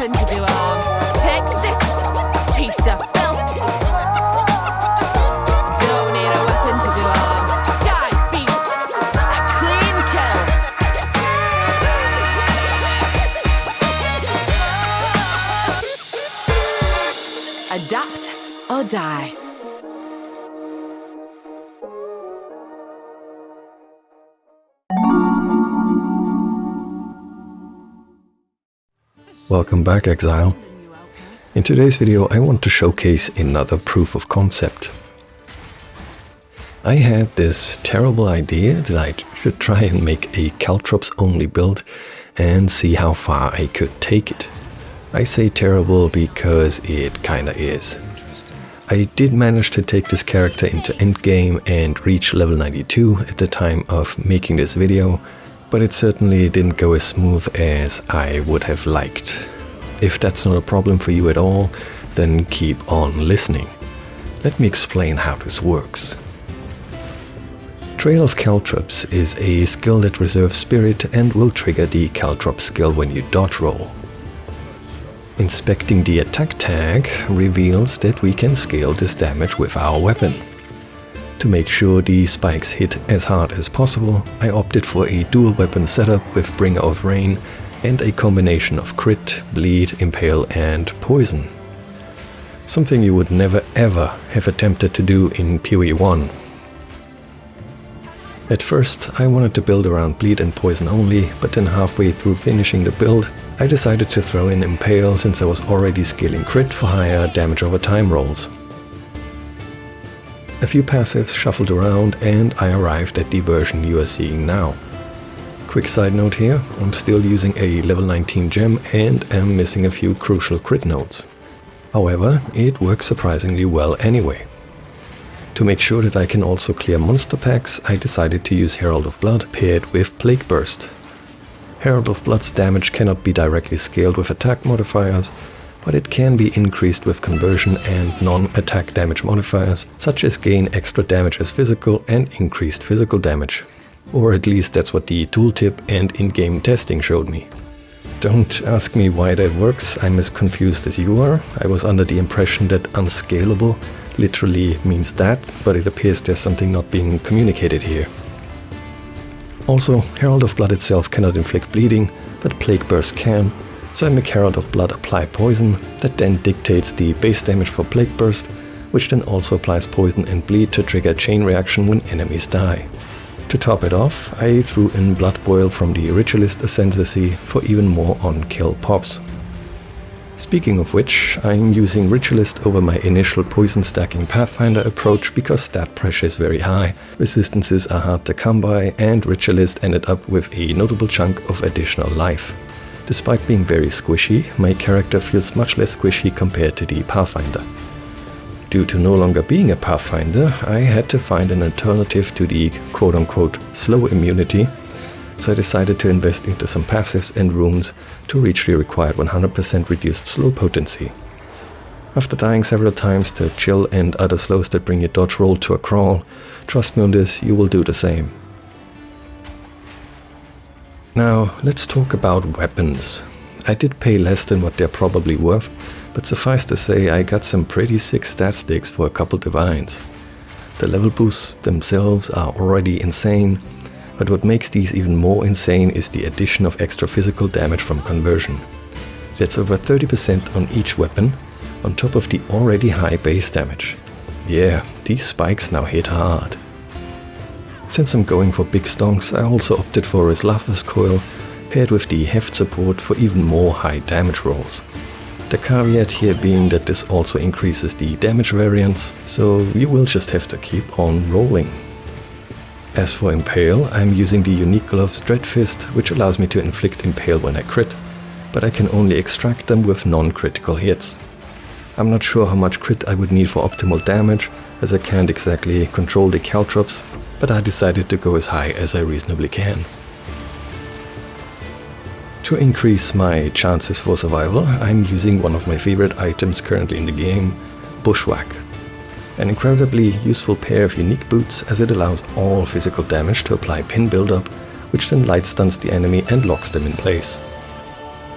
weapon to do harm. Take this, piece of filth. Don't need a weapon to do harm. Die, beast. A clean kill. Adapt or die. Welcome back, Exile. In today's video I want to showcase another proof of concept. I had this terrible idea that I should try and make a Caltrops only build and see how far I could take it. I say terrible because it kinda is. I did manage to take this character into endgame and reach level 92 at the time of making this video, but it certainly didn't go as smooth as I would have liked. If that's not a problem for you at all, then keep on listening. Let me explain how this works. Trail of Caltrops is a skill that reserves spirit and will trigger the Caltrops skill when you dodge roll. Inspecting the attack tag reveals that we can scale this damage with our weapon. To make sure the spikes hit as hard as possible, I opted for a dual weapon setup with Bringer of Rain and a combination of crit, bleed, impale and poison. Something you would never ever have attempted to do in PoE 1. At first I wanted to build around bleed and poison only, but then halfway through finishing the build I decided to throw in Impale since I was already scaling crit for higher damage over time rolls. A few passives shuffled around and I arrived at the version you are seeing now. Quick side note here, I'm still using a level 19 gem and am missing a few crucial crit nodes. However, it works surprisingly well anyway. To make sure that I can also clear monster packs, I decided to use Herald of Blood paired with Plague Burst. Herald of Blood's damage cannot be directly scaled with attack modifiers, but it can be increased with conversion and non-attack damage modifiers, such as gain extra damage as physical and increased physical damage. Or at least that's what the tooltip and in-game testing showed me. Don't ask me why that works, I'm as confused as you are. I was under the impression that unscalable literally means that, but it appears there's something not being communicated here. Also, Herald of Blood itself cannot inflict bleeding, but Plague Burst can, so I make Herald of Blood apply poison, that then dictates the base damage for Plague Burst, which then also applies poison and bleed to trigger a chain reaction when enemies die. To top it off, I threw in Blood Boil from the Ritualist Ascendancy for even more on-kill pops. Speaking of which, I'm using Ritualist over my initial poison stacking Pathfinder approach because stat pressure is very high, resistances are hard to come by, and Ritualist ended up with a notable chunk of additional life. Despite being very squishy, my character feels much less squishy compared to the Pathfinder. Due to no longer being a Pathfinder, I had to find an alternative to the quote-unquote slow immunity, so I decided to invest into some passives and runes to reach the required 100% reduced slow potency. After dying several times to chill and other slows that bring your dodge roll to a crawl, trust me on this, you will do the same. Now, let's talk about weapons. I did pay less than what they're probably worth, but suffice to say I got some pretty sick stat sticks for a couple divines. The level boosts themselves are already insane, but what makes these even more insane is the addition of extra physical damage from conversion. That's over 30% on each weapon, on top of the already high base damage. Yeah, these spikes now hit hard. Since I'm going for big stonks, I also opted for Rislathus Coil, paired with the heft support for even more high damage rolls. The caveat here being that this also increases the damage variance, so you will just have to keep on rolling. As for Impale, I'm using the unique gloves Dreadfist, which allows me to inflict Impale when I crit, but I can only extract them with non-critical hits. I'm not sure how much crit I would need for optimal damage, as I can't exactly control the Caltrops, but I decided to go as high as I reasonably can. To increase my chances for survival, I'm using one of my favorite items currently in the game, Bushwhack. An incredibly useful pair of unique boots as it allows all physical damage to apply pin buildup, which then light stuns the enemy and locks them in place.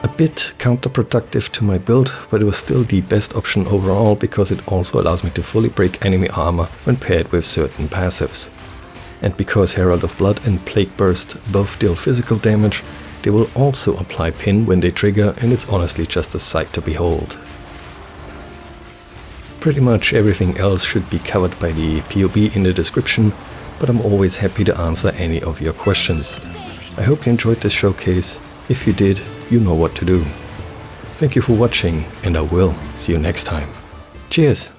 A bit counterproductive to my build, but it was still the best option overall because it also allows me to fully break enemy armor when paired with certain passives. And because Herald of Blood and Plague Burst both deal physical damage, they will also apply pin when they trigger, and it's honestly just a sight to behold. Pretty much everything else should be covered by the POB in the description, but I'm always happy to answer any of your questions. I hope you enjoyed this showcase. If you did, you know what to do. Thank you for watching, and I will see you next time. Cheers!